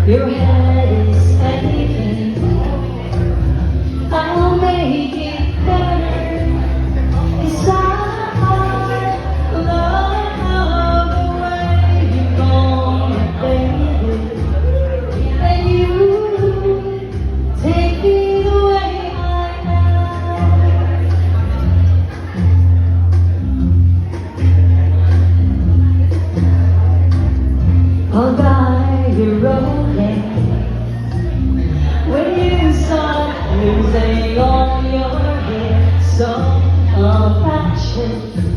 Your head is aching. I'll make it better. 'Cause I love the way you're gonna, baby. And you take me the way I am. I'll guide your okay. When you start losing all your hair, so of action.